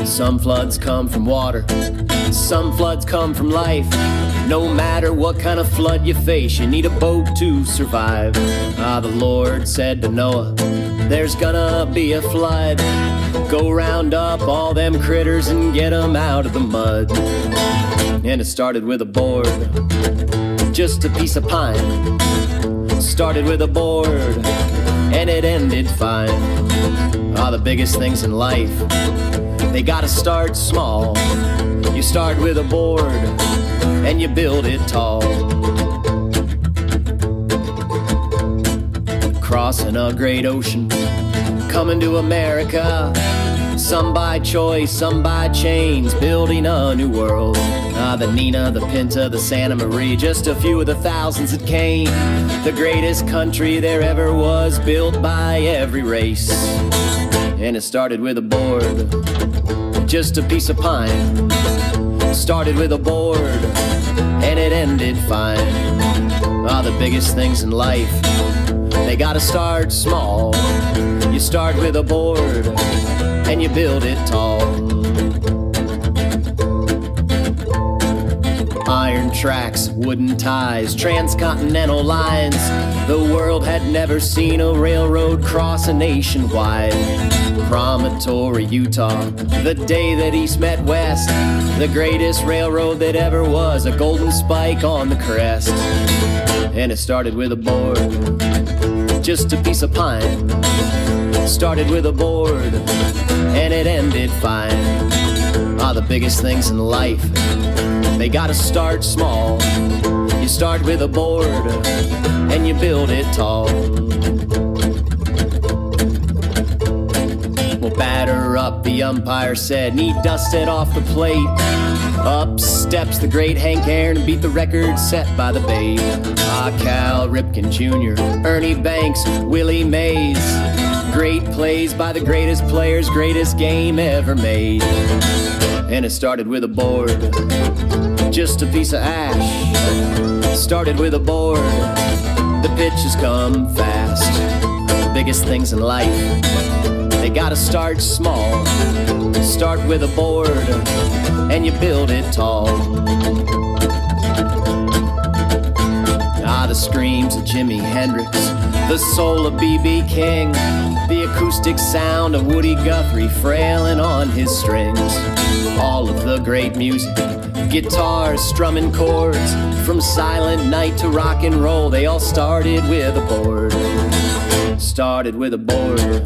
Some floods come from water, some floods come from life. No matter what kind of flood you face, you need a boat to survive. The Lord said to Noah, there's gonna be a flood. Go round up all them critters and get them out of the mud. And it started with a board, just a piece of pine. Started with a board, and it ended fine. The biggest things in life, they gotta start small. You start with a board, and you build it tall. Crossing a great ocean, coming to America. Some by choice, some by chains, building a new world. The Nina, the Pinta, the Santa Maria, just a few of the thousands that came. The greatest country there ever was, built by every race. And it started with a board, just a piece of pine. Started with a board, and it ended fine. The biggest things in life, they gotta start small. You start with a board, and you build it tall. Iron tracks, wooden ties, transcontinental lines. The world had never seen a railroad cross a nationwide. Promontory, Utah, the day that East met West. The greatest railroad that ever was, a golden spike on the crest. And it started with a board, just a piece of pine. Started with a board, and it ended fine. The biggest things in life, they gotta start small. You start with a board, and you build it tall. Well, batter up, the umpire said, and he dusted off the plate. Up steps the great Hank Aaron and beat the record set by the Babe. Cal Ripken Jr., Ernie Banks, Willie Mays. Great plays by the greatest players, greatest game ever made. And it started with a board, just a piece of ash. Started with a board, the pitches come fast. The biggest things in life, they gotta start small. Start with a board, and you build it tall. The screams of Jimi Hendrix, the soul of B.B. King, the acoustic sound of Woody Guthrie frailing on his strings. All of the great music, guitars strumming chords, from Silent Night to rock and roll, they all started with a board. Started with a board,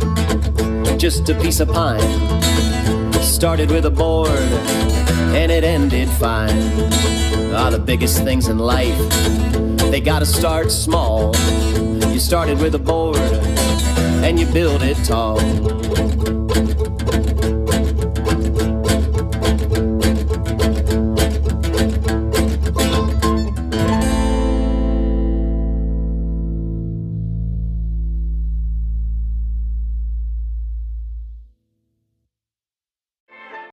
just a piece of pine. Started with a board, and it ended fine. The biggest things in life, they gotta start small. You started with a board, and you build it tall.